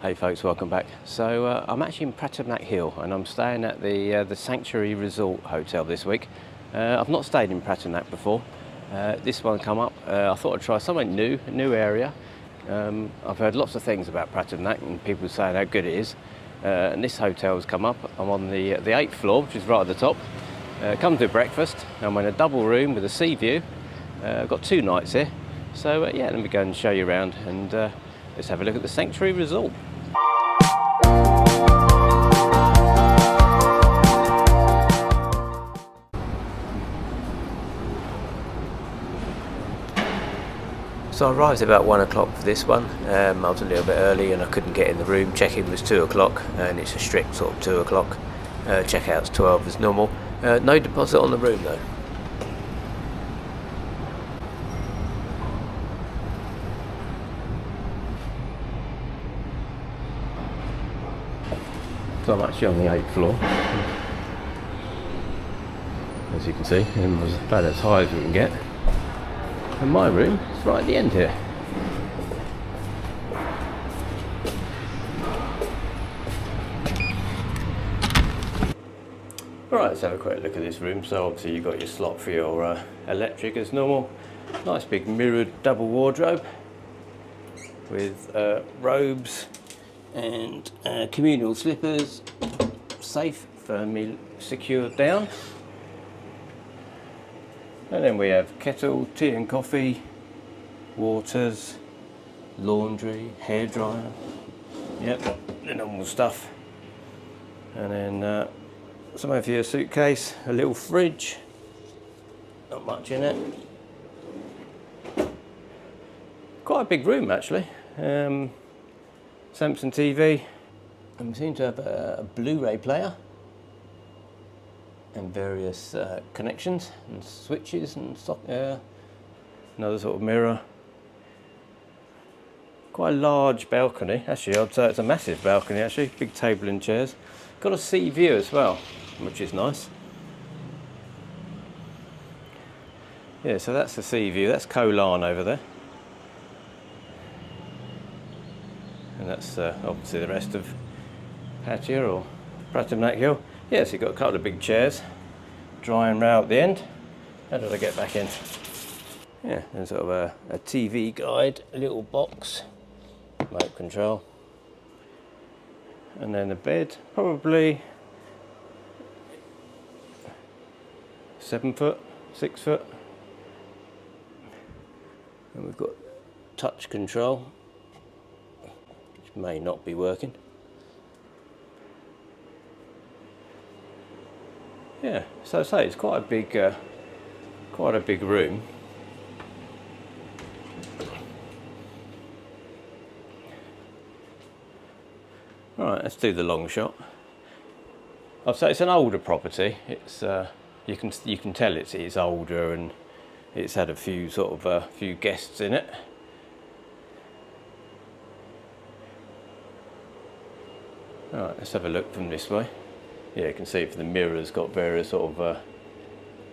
Hey folks, welcome back. So I'm actually in Pratumnak Hill and I'm staying at the Sanctuary Resort Hotel this week. I've not stayed in Pratumnak before. This one come up. I thought I'd try something new, a new area. I've heard lots of things about Pratumnak and people saying how good it is. And this hotel's come up. I'm on the 8th floor, which is right at the top. Come to breakfast. I'm in a double room with a sea view. I've got 2 nights here. So yeah, let me go and show you around and let's have a look at the Sanctuary Resort. So I arrived about 1 o'clock for this one. I was a little bit early and I couldn't get in the room. Check-in was 2 o'clock and it's a strict sort of 2 o'clock. Check-out's 12 as normal. No deposit on the room though. So I'm actually on the 8th floor. As you can see, it was about as high as we can get. And my room is right at the end here. Alright, let's have a quick look at this room. So obviously you've got your slot for your electric as normal. Nice big mirrored double wardrobe with robes and communal slippers. Safe, firmly secured down. And then we have kettle, tea and coffee, waters, laundry, hairdryer. Yep, the normal stuff. And then somewhere for your suitcase, a little fridge. Not much in it. Quite a big room actually. Samsung TV. And we seem to have a Blu-ray player. And various connections and switches and another sort of mirror. Quite a large balcony, actually I'd say it's a massive balcony actually, big table and chairs. Got a sea view as well, which is nice. Yeah, so that's the sea view, that's Koh Larn over there. And that's obviously the rest of Pattaya or Pratumnak Hill. Yeah, so you've got a couple of big chairs, drying rail at the end. How did I get back in? Yeah, there's sort of a TV guide, a little box, remote control. And then the bed, probably 7 foot, 6 foot. And we've got touch control, which may not be working. Yeah, so I say it's quite a big room. All right, let's do the long shot. I'd say it's an older property. It's you can tell it's older and it's had a few few guests in it. All right, let's have a look from this way. Yeah, you can see from the mirror's got various sort of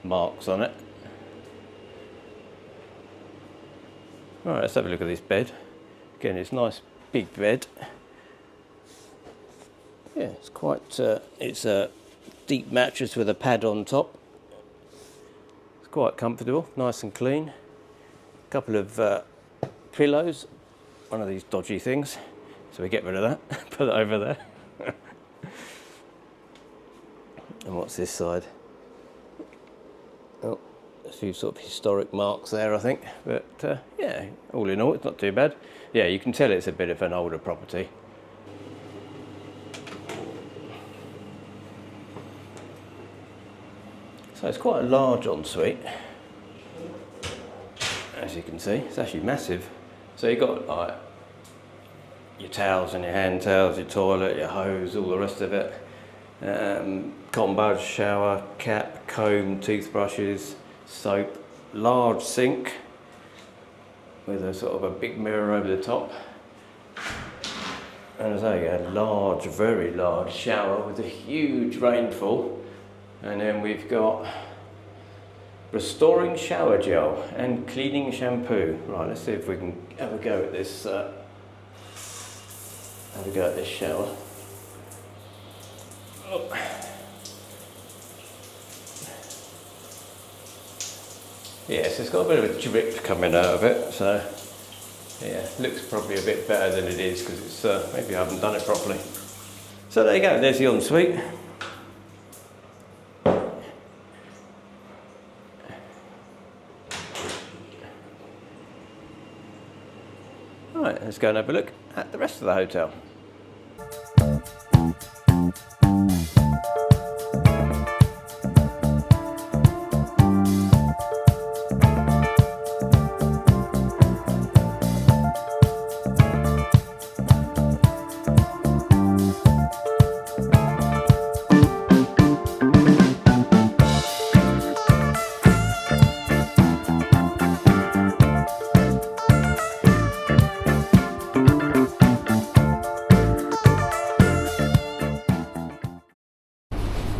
marks on it. Alright, let's have a look at this bed. Again, it's a nice big bed. Yeah, it's quite, it's a deep mattress with a pad on top. It's quite comfortable, nice and clean. A couple of pillows, one of these dodgy things. So we get rid of that, put it over there. And what's this side? Oh, a few sort of historic marks there, I think. But yeah, all in all, it's not too bad. Yeah, you can tell it's a bit of an older property. So it's quite a large ensuite. As you can see, it's actually massive. So you've got like your towels and your hand towels, your toilet, your hose, all the rest of it. Cotton buds, shower, cap, comb, toothbrushes, soap, large sink with a sort of a big mirror over the top. And as I say, a large, very large shower with a huge rainfall. And then we've got restoring shower gel and cleaning shampoo. Right, let's see if we can have a go at this Have a go at this shower. Oh. Yes, it's got a bit of a drip coming out of it, so yeah, looks probably a bit better than it is because it's maybe I haven't done it properly. So there you go, there's the ensuite. Right, let's go and have a look at the rest of the hotel.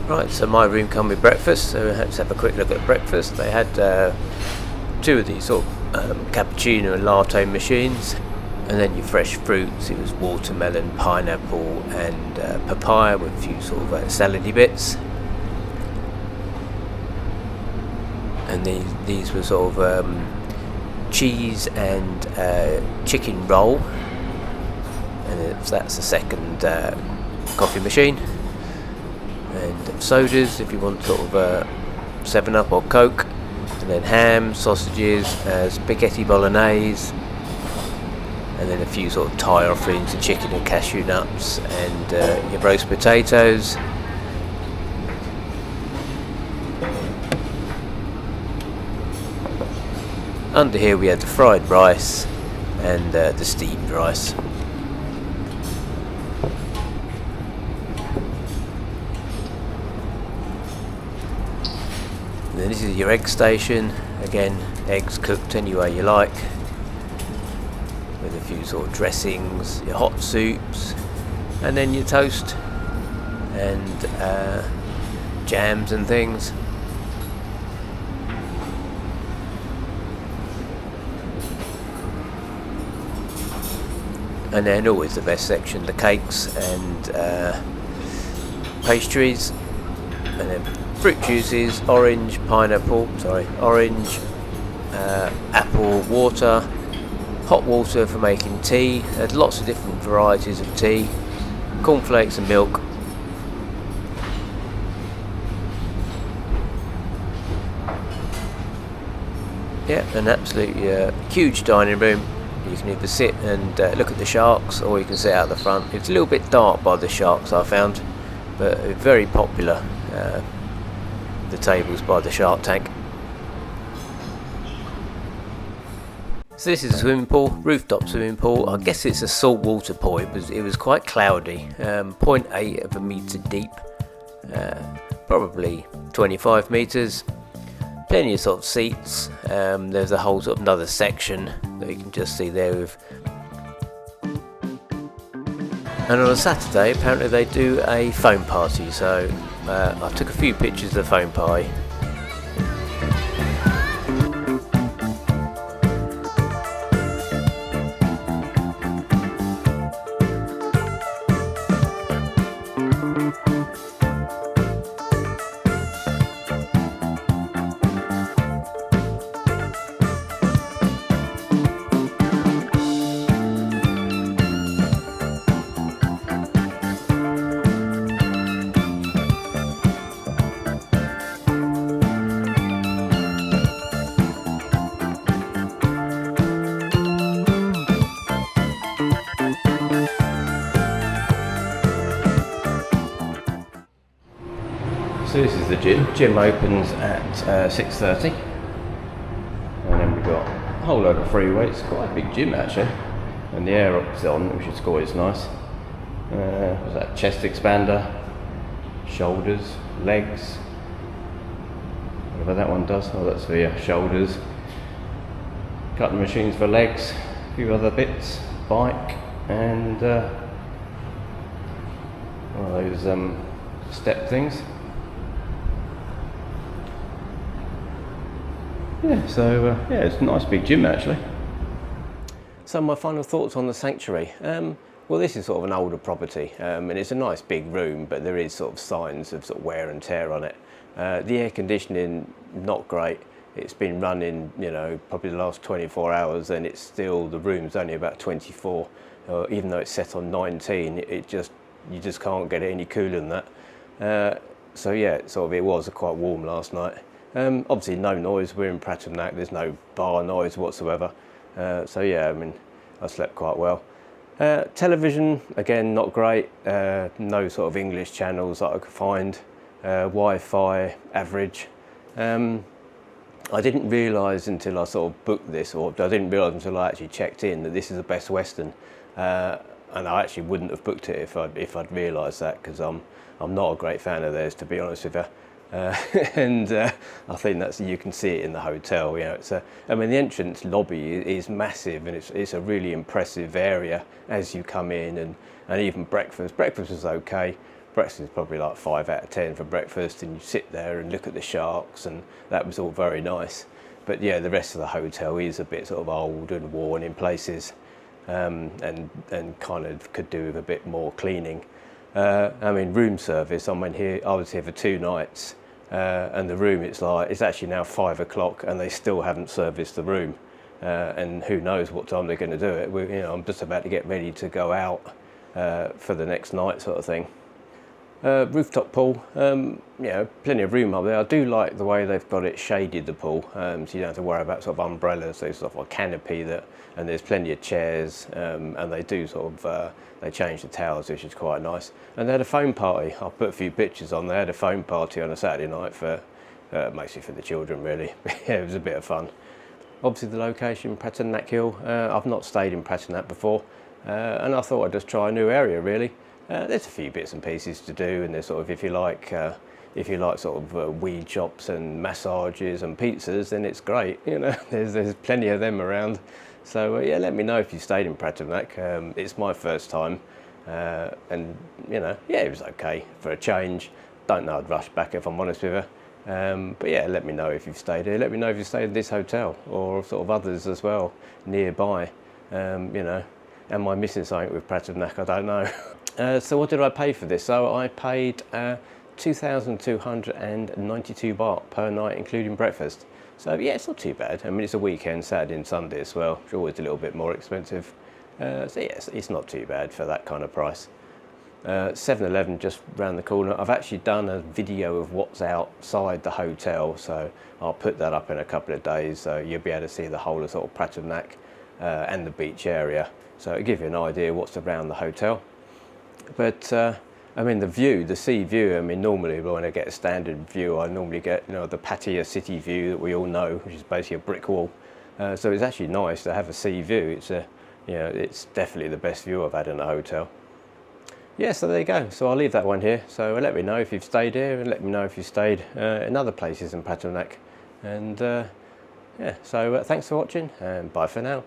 Right, so my room come with breakfast, so let's have a quick look at breakfast. They had two of these sort of cappuccino and latte machines, and then your fresh fruits. It was watermelon, pineapple and papaya with a few sort of salady bits. And these were sort of cheese and chicken roll, and that's the second coffee machine. And sodas if you want sort of 7-Up or Coke, and then ham, sausages, spaghetti bolognese, and then a few sort of Thai offerings of chicken and cashew nuts, and your roast potatoes. Under here we had the fried rice and the steamed rice. And then this is your egg station. Again, eggs cooked any way you like, with a few sort of dressings, your hot soups, and then your toast and jams and things. And then always the best section, the cakes and pastries, and then fruit juices, orange, apple water, hot water for making tea. There's lots of different varieties of tea, cornflakes and milk. Yeah, an absolutely huge dining room. You can either sit and look at the sharks, or you can sit out the front. It's a little bit dark by the sharks, I found, but very popular, the tables by the shark tank. So this is a swimming pool, rooftop swimming pool. I guess it's a saltwater pool. It was quite cloudy, 0.8 of a metre deep, probably 25 metres. Plenty of sort of seats. There's a whole sort of another section that you can just see there with. And on a Saturday, apparently they do a foam party. So I took a few pictures of the foam party. So this is the gym. Gym opens at 6:30, and then we've got a whole load of free weights. Quite a big gym actually, and the aerobics on, which is always nice. What's that? Chest expander, shoulders, legs. Whatever that one does. Oh, that's for your shoulders. Cutting machines for legs. A few other bits. Bike and one of those step things. Yeah, so yeah, it's a nice big gym actually. So my final thoughts on the sanctuary. Well, this is sort of an older property, and it's a nice big room, but there is sort of signs of sort of wear and tear on it. The air conditioning, not great. It's been running, you know, probably the last 24 hours, and it's still, the room's only about 24. Even though it's set on 19, you just can't get it any cooler than that. So yeah, it was quite warm last night. Obviously no noise, we're in Pratumnak, there's no bar noise whatsoever. So yeah, I mean, I slept quite well. Television, again, not great. No sort of English channels that I could find. Wi-Fi, average. I didn't realise until I sort of booked this, or I didn't realise until I actually checked in, that this is the Best Western. And I actually wouldn't have booked it if I'd realised that, because I'm not a great fan of theirs, to be honest with you. And I think you can see it in the hotel. You know, I mean, the entrance lobby is massive, and it's a really impressive area as you come in, and even breakfast. Breakfast was okay. Breakfast is probably like 5 out of 10 for breakfast, and you sit there and look at the sharks, and that was all very nice. But yeah, the rest of the hotel is a bit sort of old and worn in places, and kind of could do with a bit more cleaning. I mean, room service, I was here for 2 nights, and the room, it's actually now 5 o'clock and they still haven't serviced the room, and who knows what time they're going to do it. You know, I'm just about to get ready to go out for the next night, sort of thing. Rooftop pool, you know, plenty of room up there. I do like the way they've got it shaded, the pool, so you don't have to worry about sort of umbrellas. There's sort of a canopy and there's plenty of chairs, and they do sort of, they change the towels, which is quite nice. And they had a foam party. I'll put a few pictures on. They had a foam party on a Saturday night for, mostly for the children really. Yeah, it was a bit of fun. Obviously the location, Pratumnak Hill, I've not stayed in Pratumnak before, and I thought I'd just try a new area really. There's a few bits and pieces to do, and there's sort of, if you like sort of weed shops and massages and pizzas, then it's great. You know, there's plenty of them around. So yeah, let me know if you stayed in Pratumnak. It's my first time, and you know, yeah, it was okay for a change. Don't know I'd rush back, if I'm honest with you. But yeah, let me know if you've stayed here. Let me know if you stayed in this hotel or sort of others as well nearby. You know, am I missing something with Pratumnak? I don't know. So what did I pay for this? So I paid 2,292 baht per night, including breakfast. So yeah, it's not too bad. I mean, it's a weekend, Saturday and Sunday as well. It's always a little bit more expensive. So yeah, it's not too bad for that kind of price. 7-Eleven just round the corner. I've actually done a video of what's outside the hotel, so I'll put that up in a couple of days. So you'll be able to see the whole of sort of Pratumnak and the beach area. So it'll give you an idea what's around the hotel. But I mean, the sea view, I mean, normally when I get a standard view, I normally get, you know, the Pattaya city view that we all know, which is basically a brick wall. So it's actually nice to have a sea view. You know, it's definitely the best view I've had in a hotel. Yeah, so there you go. So I'll leave that one here. So let me know if you've stayed here, and let me know if you've stayed in other places in Pratumnak. And yeah, so thanks for watching, and bye for now.